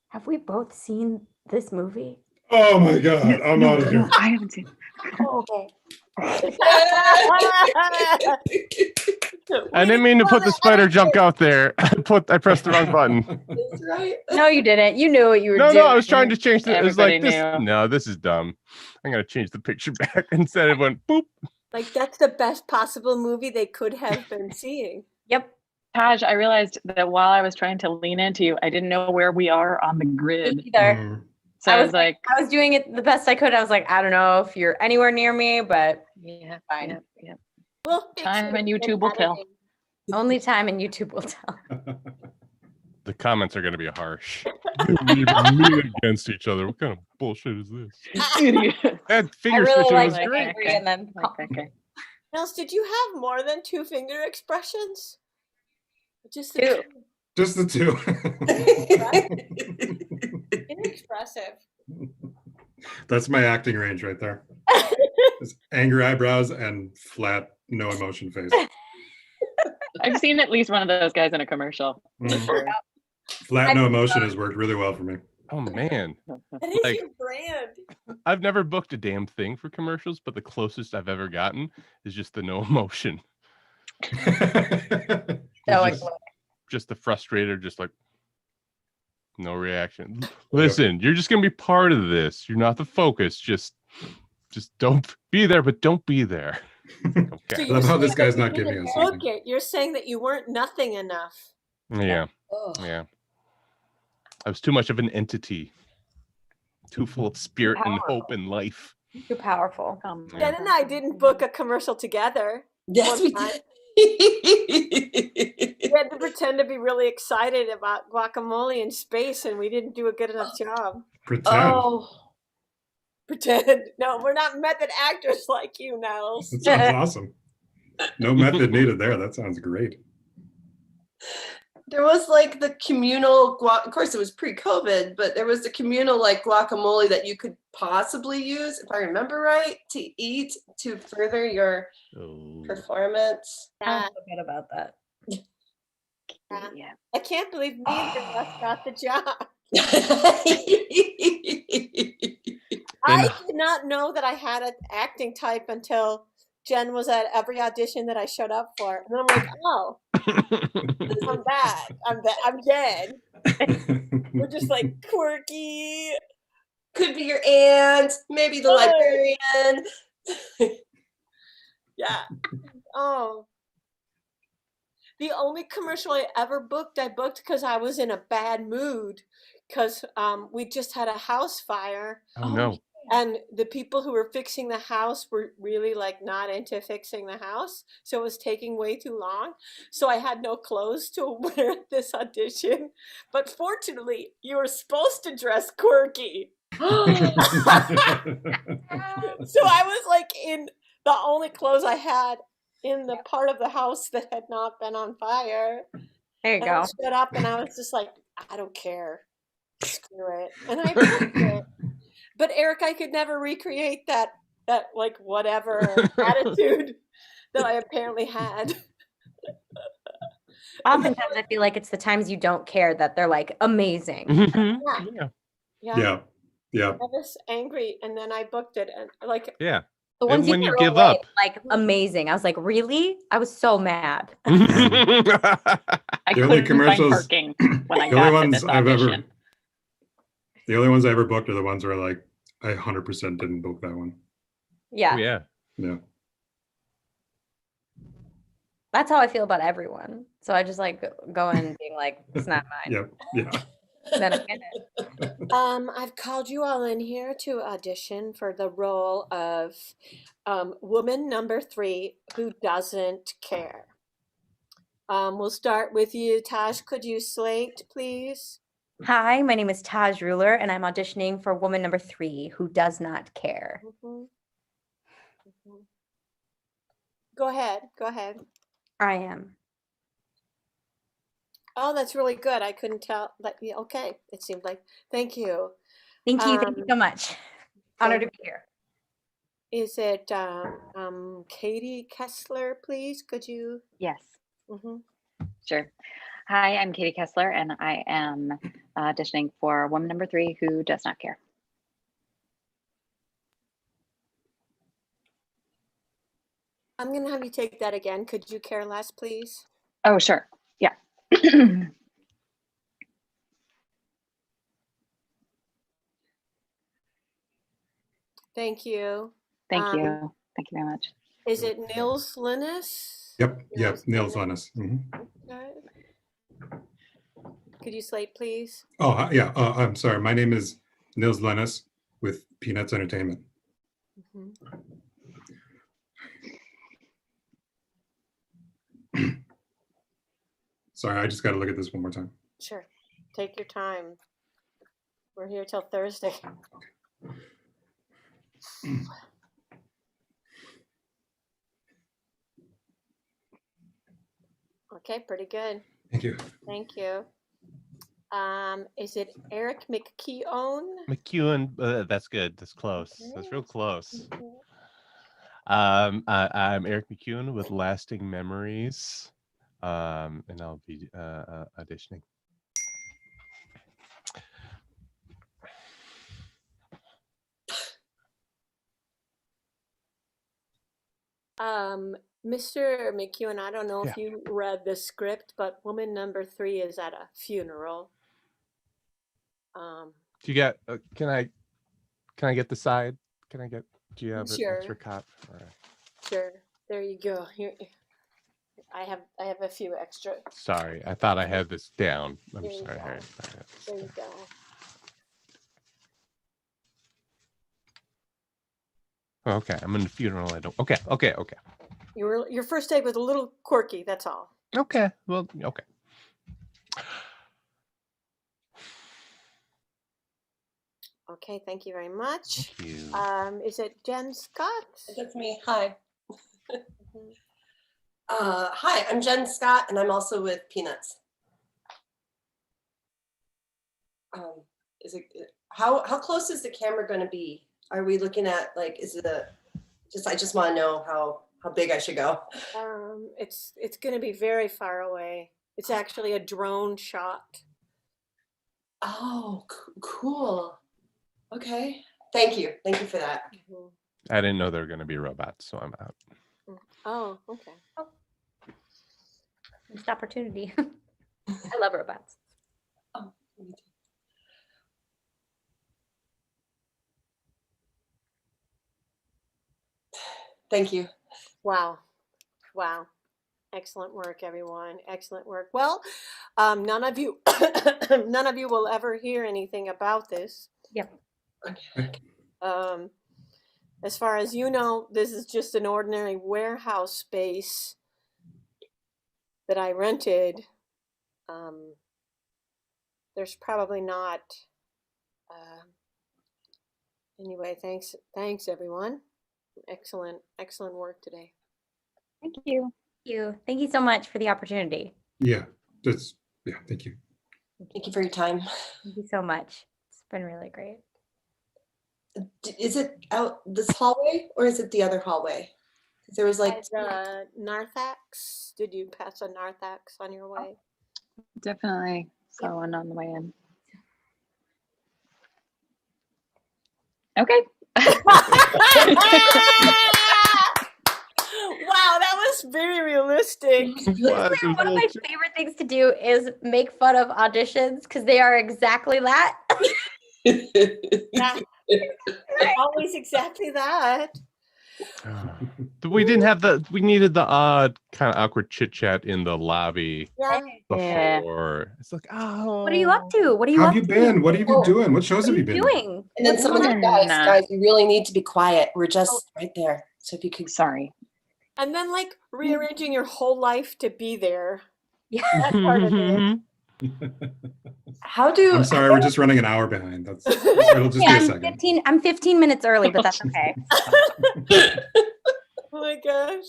Have we both seen this movie? Oh my god, I'm out of here. I haven't seen. Okay. I didn't mean to put the spider junk out there. I pressed the wrong button. That's right. No, you didn't. You knew what you were No, doing. I was trying to change the. It was like Everybody this. knew. No, this is dumb. I'm gonna change the picture back. Instead, it went boop. Like that's the best possible movie they could have been seeing. Yep. Taj, I realized that while I was trying to lean into you, I didn't know where we are on the Me grid. either. Mm. So I I was was like, I was doing it the best I could. I was like, I don't know if you're anywhere near me, but yeah, fine. yeah, yeah. We'll fix Time it and in YouTube will tell. editing. only time and YouTube will tell. The comments are gonna be harsh. Me against each other. What kind of bullshit is this? That I figure really stitching like was like great. it. angry and then Okay. Nels, did you have more than 2 finger expressions? Just the Two. 2. Just the two. Inexpressive. That's my acting range right there. Just angry eyebrows and flat, no emotion face. I've seen at least one of those guys in a commercial. for Mm. sure. Flat, no emotion has worked really well for me. Oh man, That is Like- your brand. I've never booked a damn thing for commercials, but the closest I've ever gotten is just the no emotion. stoic just- look. Just the frustrated, just like no reaction. Listen, you're just gonna be part of this. You're not the focus. Just don't be there, but don't be there. So Okay. I love how saying this that guy's you not giving didn't us book something. it. You're saying that you weren't nothing enough. Yeah. Oh. Yeah. I was too much of an entity. Too full of spirit and hope and life. Too powerful. Yeah. Jen and I didn't book a commercial together. Yes, we One did. We had to pretend to be really excited about guacamole in space, and we didn't do a good enough job. Pretend. Oh, Pretend. No, we're not method actors like you, Nels. That sounds awesome. No method needed there. That sounds great. there was like the communal of course it was pre-COVID, but there was the communal like guacamole that you could possibly use, if I remember right, to eat to further your Oh. performance. I forgot about that. Yeah. I can't believe neither of us got the job. I did not know that I had an acting type until Jen was at every audition that I showed up for. And then I'm like, oh, I'm bad. I'm dead. We're just like quirky. Could be your aunt, maybe the librarian. Yeah. Oh. The only commercial I ever booked, I booked because I was in a bad mood because we just had a house fire. Oh no. And the people who were fixing the house were really like not into fixing the house. So it was taking way too long. So I had no clothes to wear at this audition. But fortunately, you were supposed to dress quirky. So I was like in the only clothes I had in the part of the house that had not been on fire. There you And I go. stood up and I was just like, I don't care. Screw it. And I booked it. But Eric, I could never recreate that like whatever attitude that I apparently had. Oftentimes, I feel like it's the times you don't care that they're like amazing. Mhm. Yeah. Yeah. Yeah. Yeah. I was angry and then I booked it and like Yeah. The And ones when you threw give away, up. like amazing. I was like, really? I was so mad. I The only couldn't find commercials- parking when I The only got to ones this I've ever, audition. the only ones I ever booked are the ones where like I 100% didn't book that one. Yeah, Yeah. Yeah. that's how I feel about everyone. So I just like go in being like, it's not mine. Yep. Yeah. Then I'm in it. I've called you all in here to audition for the role of woman number 3 who doesn't care. We'll start with you, Taj. Could you slate, please? Hi, my name is Taj Ruler, and I'm auditioning for woman number 3 who does not care. Mhm. Mhm. Go ahead. Go ahead. I am. Oh, that's really good. I couldn't tell. Like, yeah, okay. It seemed like. Thank you. Thank you. Thank you so much. Honored to be here. Is it Katie Kessler, please? Could you? Yes, Mhm. sure. Hi, I'm Katie Kessler, and I am auditioning for woman number 3 who does not care. I'm going to have you take that again. Could you care less, please? Oh, sure. Yeah. Thank you. Thank Um, you. Thank you very much. Is it Nils Linus? Yep. Nils Nils Linus. Linus. Okay. Could you slate, please? Oh, yeah. I'm sorry. My name is Nils Linus with Peanuts Entertainment. Mhm. Sorry, I just got to look at this one more time. Sure. Take your time. We're here till Thursday. Okay, pretty good. Thank you. Thank you. Is it Eric McKeown? McEwen, that's good. That's close. That's real close. I'm Eric McEwen with Lasting Memories, and I'll be auditioning. Mr. McEwen, I don't know if Yeah. you read the script, but woman number 3 is at a funeral. Do you got? Can I get the side? Do you have an Sure. extra cop? All right. Sure. There you go. Here, I have a few extra. Sorry, I thought I had this down. I'm There you sorry. go. All right. There you go. Okay, I'm in the funeral. I don't. Okay. Your first take was a little quirky. That's all. Okay. Well, okay. Okay. Thank you very much. Thank you. Is it Jen Scott? That's me. Hi. Hi, I'm Jen Scott, and I'm also with Peanuts. Is it how close is the camera going to be? Are we looking at like? Is it I just want to know how big I should go. It's going to be very far away. It's actually a drone shot. Oh, cool. Okay. Thank you for that. Mhm. I didn't know there were going to be robots, so I'm out. Oh, okay. Missed opportunity. I love robots. Oh, me too. Thank you. Wow. Excellent work, everyone. Excellent work. Well, none of you will ever hear anything about this. Yep. Okay. As far as you know, this is just an ordinary warehouse space that I rented. There's probably not. Anyway, thanks everyone. Excellent work today. Thank you. Thank you so much for the opportunity. Yeah. Thank you. Thank you for your time. Thank you so much. It's been really great. Is it out this hallway or is it the other hallway? There was like Narthex. Did you pass a Narthex on your way? Definitely saw one on the way in. Okay. Wow, that was very realistic. Honestly, one of my favorite things to do is make fun of auditions because they are exactly that. Yeah, always exactly that. We didn't have we needed the odd kind of awkward chit chat in the lobby Yeah. before. It's like, oh. What are you up to? What are you How up have you to? been? What have you been doing? What shows What have are you you been doing? And then someone said, Nah. guys, you really need to be quiet. We're just right there. So if you could. Sorry. And then like rearranging your whole life to be there. Yeah. That's part of it. How do I'm sorry, we're just running an hour behind. It'll just be a second. I'm 15 minutes early, but that's okay. Oh my gosh.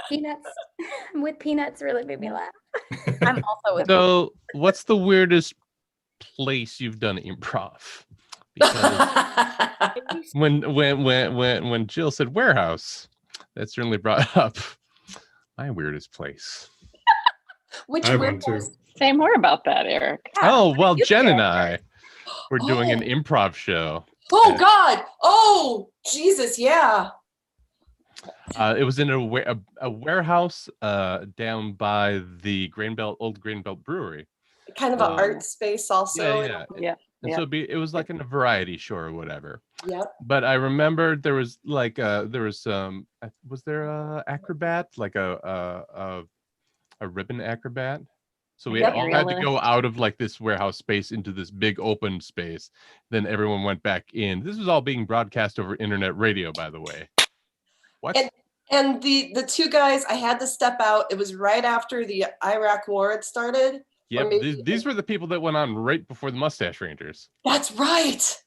Peanuts. I'm with Peanuts really made me laugh. I'm also with So, what's the weirdest place you've done improv? Because when Jill said warehouse, that certainly brought up my weirdest place. Which I have one warehouse? too. Say more about that, Eric. Oh, well, you Jen did. and I were doing an Oh. improv show. Oh God! Oh Jesus! Yeah. It was in a warehouse down by the old Grain Belt Brewery. Kind of an art space also. Yeah. Yeah. And so it was like in a variety show or whatever. Yep. But I remember there was like was there a acrobat, like a ribbon acrobat? So we Yep. all had to go out of like this warehouse space into this big open space. Then everyone went back in. This was all being broadcast over internet radio, by the way. What? And the two guys, I had to step out. It was right after the Iraq War had started. Yep, these were the people that went on right before the Mustache Rangers. That's right.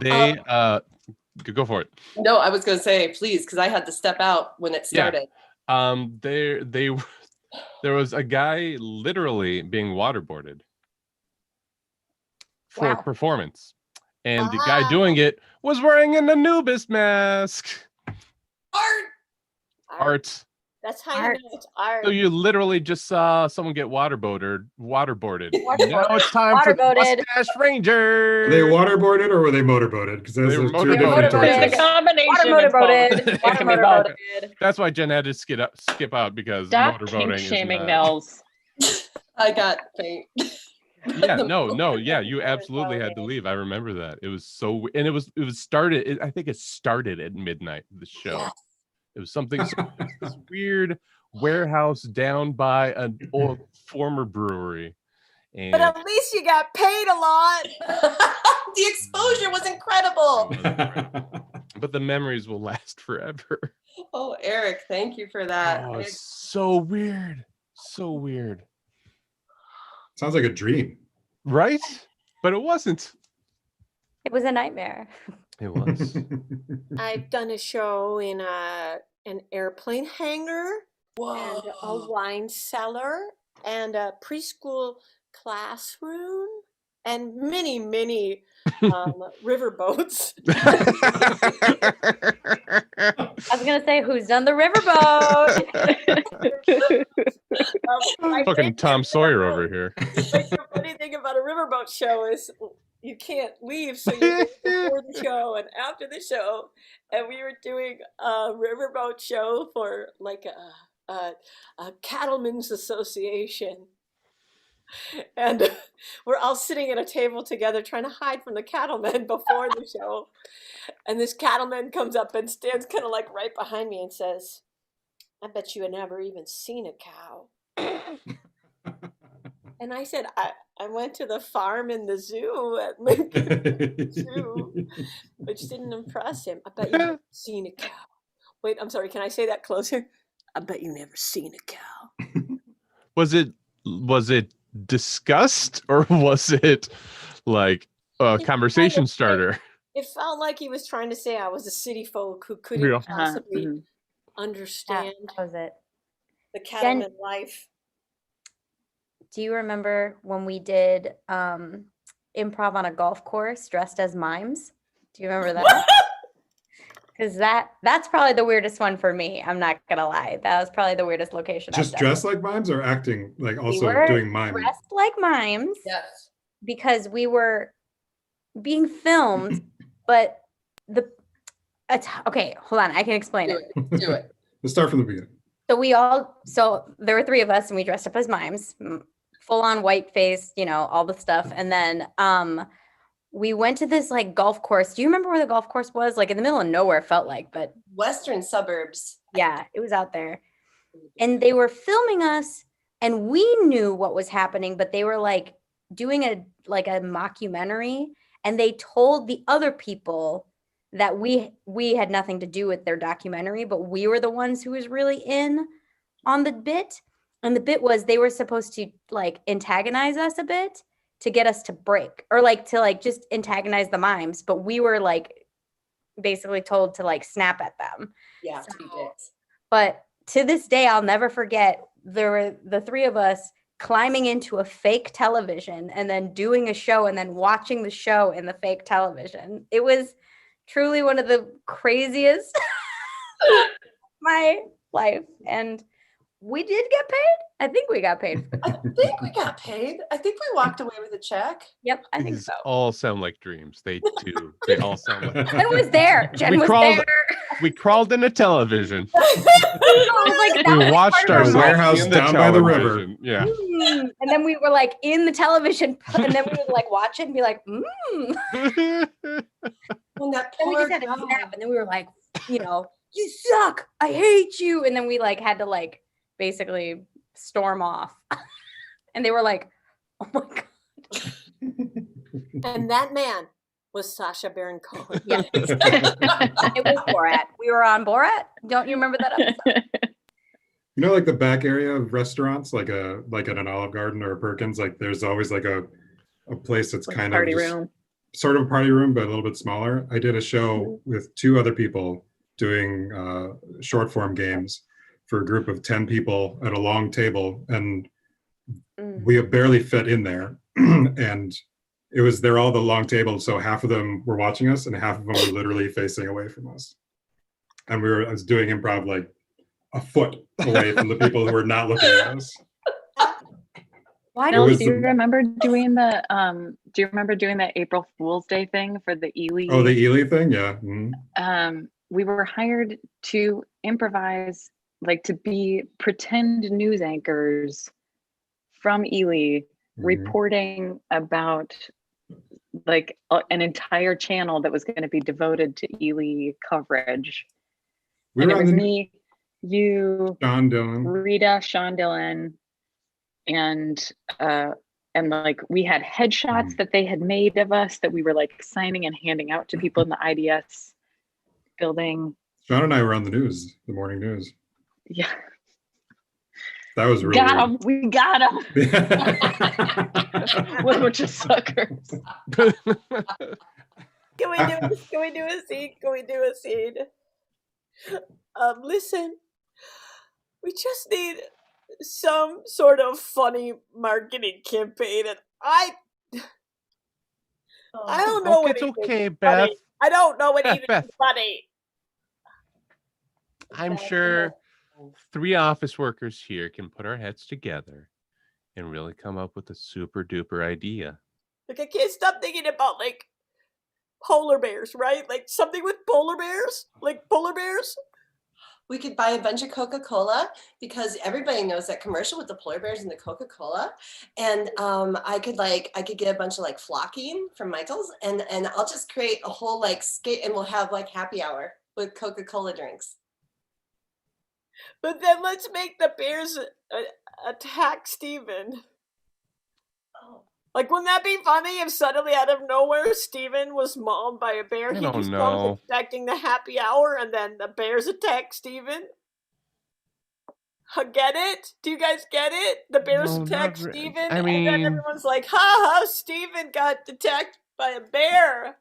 They go for it. No, I was going to say, please, because I had to step out when it started. There was a guy literally being waterboarded for Wow. performance, and the guy doing it was wearing an Anubis mask. Art. That's how you know it's art. So you literally just saw someone get waterboarded. Now it's time for the Waterboarded. Mustache Rangers. Were they waterboarded or were they motorboated? Because those They were are two motorboated. different Motorboated. It's torches. a combination. Water of both. motorboated. It Water can be both. motorboated. That's why Jen had to skip out because Stop motorboating kink is shaming not- Nels. I got faint. Yeah, no, yeah, you absolutely had to leave. I remember that. It was so, and it was started. I think it started at midnight. The show. Yes. It was something this weird warehouse down by an old former brewery, and But at least you got paid a lot. The exposure was incredible. but the memories will last forever. Oh, Eric, thank you for that. Oh, it's so weird, Sounds like a dream. right? But it wasn't. It was a nightmare. It was. I've done a show in an airplane hangar and a Whoa. wine cellar and a preschool classroom and many riverboats. I was gonna say, who's done the riverboat? My Fucking favorite Tom thing Sawyer about- over here. Like, the funny thing about a riverboat show is you can't leave, so you leave before the show and after the show. And we were doing a riverboat show for like a cattlemen's association. And we're all sitting at a table together trying to hide from the cattlemen before the show. And this cattleman comes up and stands kind of like right behind me and says, "I bet you had never even seen a cow." And I said, I went to the farm and the zoo at Lincoln Zoo, which didn't impress him. "I bet you've never seen a cow." Wait, I'm sorry, can I say that closer? "I bet you've never seen a cow." Was it disgust or was it like a It's conversation kind of starter? It felt like he was trying to say I was a city folk who couldn't Yeah. possibly Mhm. understand That was it. the cattleman life. Do you remember when we did improv on a golf course dressed as mimes? Do you remember that? Because that's probably the weirdest one for me. I'm not gonna lie. That was probably the weirdest location. Just I've done. dressed like mimes or acting like We also were doing mime? dressed like mimes Yes. because we were being filmed, but okay, hold on, I can explain Do it. it. Do it. Let's start from the beginning. So there were three of us and we dressed up as mimes, full on white face, all the stuff. And then we went to this like golf course. Do you remember where the golf course was? Like in the middle of nowhere, it felt like, but Western suburbs. yeah, it was out there. And they were filming us and we knew what was happening, but they were like doing a mockumentary, and they told the other people that we had nothing to do with their documentary, but we were the ones who was really in on the bit. And the bit was they were supposed to like antagonize us a bit to get us to break, or like to like just antagonize the mimes, but we were like basically told to like snap at them. Yeah, to be dicks. But to this day, I'll never forget, there were the three of us climbing into a fake television and then doing a show and then watching the show in the fake television. It was truly one of the craziest my life. And We did get paid. I think we got paid. I think we got paid. I think we walked away with a check. Yep, I think These so. all sound like dreams. They do. They all sound like. I was there. Jen We was crawled- there. We crawled into television. It was like, that We was watched part of ourselves warehouse in down by the river. television. Yeah. And then we were like in the television, and then we would like watch it and be like, And that Then we poor just had to guy. snap, and then we were like, you suck. I hate you. And then we like had to like basically storm off. And they were like, oh my God. And that man was Sacha Baron Cohen. Yeah. It was Borat. We were on Borat. Don't you remember that episode? You know, like the back area of restaurants, like at an Olive Garden or a Perkins, like there's always like a place that's Like kind party of just room. sort of a party room, but a little bit smaller. I did a show with 2 other people doing short form games for a group of 10 people at a long table, and we barely fit in there. And they're all the long table, so half of them were watching us and half of them were literally facing away from us. And I was doing improv like a foot away from the people who were not looking at us. Why It Bill, don't was do you the- remember doing the April Fool's Day thing for the Ely? Oh, the Ely thing? Yeah. Mhm. We were hired to improvise, like to be pretend news anchors from Ely, reporting about like an entire channel that was going to be devoted to Ely coverage. We And were it on was the me, you, Sean Dillon. Rita, Sean Dillon, and like we had headshots that they had made of us that we were like signing and handing out to people in the IDS building. Sean and I were on the news, the morning news. Yeah, That was really got him. We got him. weird. What a bunch of suckers. Can we do a scene? Can we do a scene? Listen, we just need some sort of funny marketing campaign, and I don't know what It's even okay, is Beth. funny. I don't know what even Beth. is funny. I'm sure 3 office workers here can put our heads together and really come up with a super duper idea. Like I can't stop thinking about like polar bears, right? Like something with polar bears, like polar bears. We could buy a bunch of Coca-Cola because everybody knows that commercial with the polar bears and the Coca-Cola. And I could get a bunch of like flocking from Michael's, and I'll just create a whole like skate, and we'll have like happy hour with Coca-Cola drinks. But then let's make the bears attack Steven. Oh. Like, wouldn't that be funny if suddenly out of nowhere Steven was mauled by a bear? I He don't just know. comes expecting the happy hour, and then the bears attack Steven. Get it? Do you guys get it? The bears No, attack not re- Steven, I and mean- then everyone's like, "Ha ha! Steven got attacked by a bear."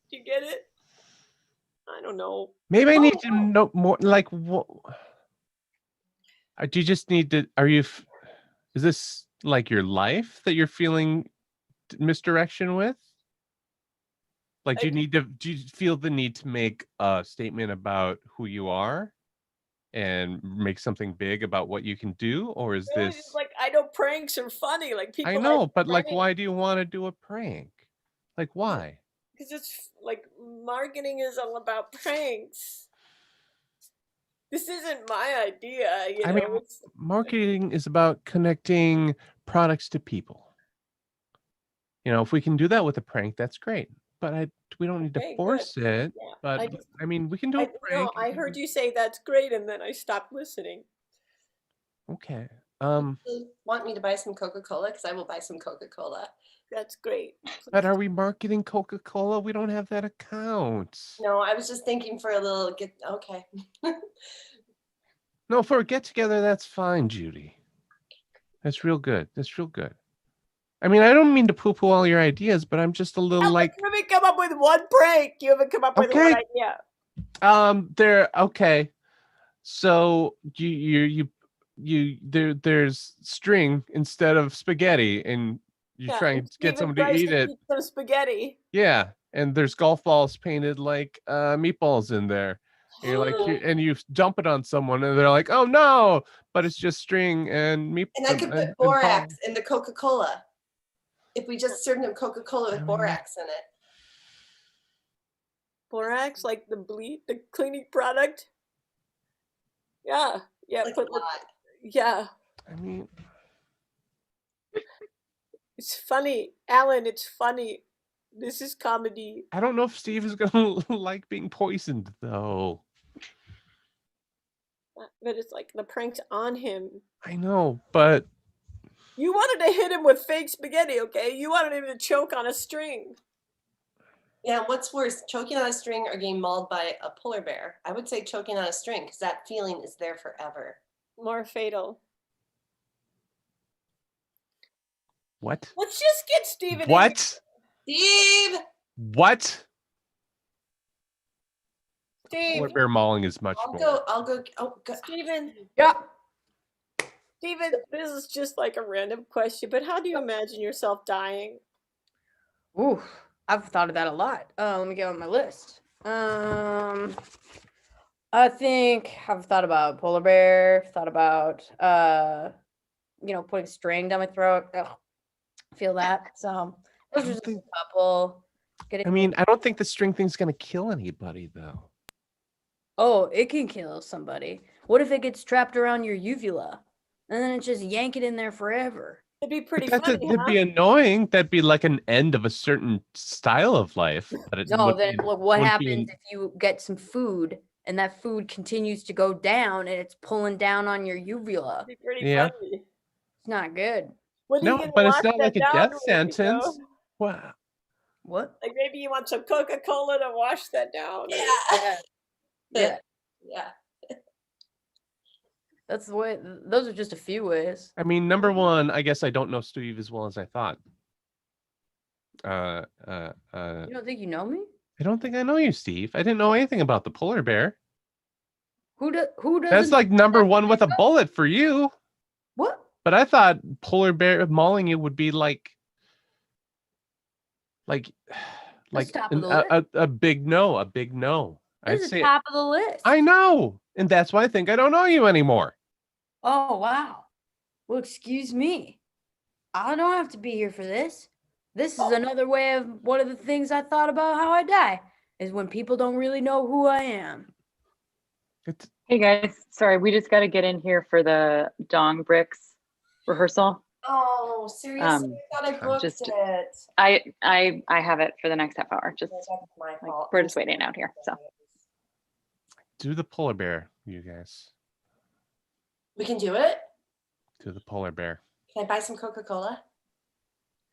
Do you get it? I don't know. Maybe I need Oh, to know more. Like, what? Do you just need to? Is this like your life that you're feeling misdirection with? Like, do you feel the need to make a statement about who you are and make something big about what you can do? Or is Really, this, just like, I know pranks are funny. Like people. I know, but like, pranks. why do you want to do a prank? Like, why? Because it's like marketing is all about pranks. This isn't my idea, you know. I mean, it's, Marketing is about connecting products to people. You know, if we can do that with a prank, that's great. But we don't need to Okay, good. force it. yeah. But I mean, we can do a prank. I heard you say that's great, and then I stopped listening. Okay. You want me to buy some Coca-Cola? Because I will buy some Coca-Cola. That's great. But are we marketing Coca-Cola? We don't have that account. No, I was just thinking for a little okay. No, for a get together, that's fine, Judy. That's real good. That's real good. I mean, I don't mean to poo-poo all your ideas, but I'm just a little like, You haven't come up with one prank. You haven't come up with one Okay. idea. okay. So there's string instead of spaghetti, and you're trying to get Steven somebody to tries eat it. Some spaghetti. Yeah, and there's golf balls painted like meatballs in there. And you dump it on someone, and they're like, "Oh no!" But it's just string and meat. And I could put borax in the Coca-Cola. If we just served them Coca-Cola with borax in it. Borax, like the cleaning product. Yeah, Like a lot. yeah. I mean, It's funny, Alan. It's funny. This is comedy. I don't know if Steve is gonna like being poisoned though. But it's like the prank's on him. I know, but You wanted to hit him with fake spaghetti, okay? You wanted him to choke on a string. Yeah, what's worse, choking on a string or getting mauled by a polar bear? I would say choking on a string because that feeling is there forever. More fatal. what? Let's just get Steven. What? Steve! What? Steve. Polar bear mauling is much more. I'll go. Oh, go. Steven. Yeah. Steven, this is just like a random question, but how do you imagine yourself dying? Ooh, I've thought of that a lot. Let me get on my list. I think I've thought about polar bear. Thought about putting string down my throat. Ugh, feel that. So those are just a couple. I mean, I don't think the string thing's gonna kill anybody though. Oh, it can kill somebody. What if it gets trapped around your uvula, and then it's just yank it in there forever? It'd be pretty But funny, that'd be annoying. That'd be like an end of a certain style of life. But it No, wouldn't then be- look what wouldn't be happens if you get some food and that food continues to go down and it's pulling down on your uvula. It'd be pretty Yeah. funny. It's not good. When are you No, gonna but it's wash not that like a down death with, you know? sentence. Wow. What? Like maybe you want some Coca-Cola to wash that down. Yeah. Yeah, Yeah. that's the way. Those are just a few ways. I mean, number one, I guess I don't know Steve as well as I thought. You don't think you know me? I don't think I know you, Steve. I didn't know anything about the polar bear. Who doesn't? That's like number one with a bullet for you. What? But I thought polar bear mauling you would be like top of the a big no, a big no. I'd This is say top of the list. I know, and that's why I think I don't know you anymore. Oh wow. Well, excuse me. I don't have to be here for this. This is another way of one of the things I thought about how I die is when people don't really know who I am. It's, Hey guys, sorry, we just got to get in here for the Dong Bricks rehearsal. Oh, seriously? I thought I booked just- it. I have it for the next half hour. Just That's my fault. we're just waiting out here. So do the polar bear, you guys. We can do it. Do the polar bear. Can I buy some Coca-Cola?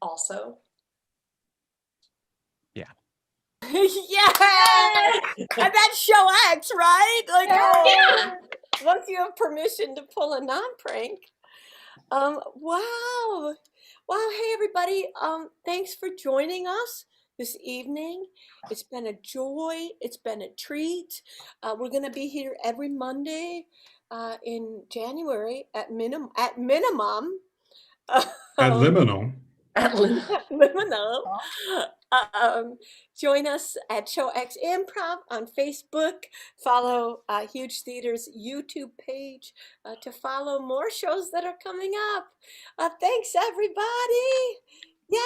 Also. Yeah! And that's show X, right? Like, oh, once you have permission to pull a non-prank. Wow. Hey everybody. Thanks for joining us this evening. It's been a joy. It's been a treat. We're gonna be here every Monday in January at minimum. At liminal. Liminal. Join us at Show X Improv on Facebook. Follow Huge Theater's YouTube page to follow more shows that are coming up. Thanks, everybody. Yeah.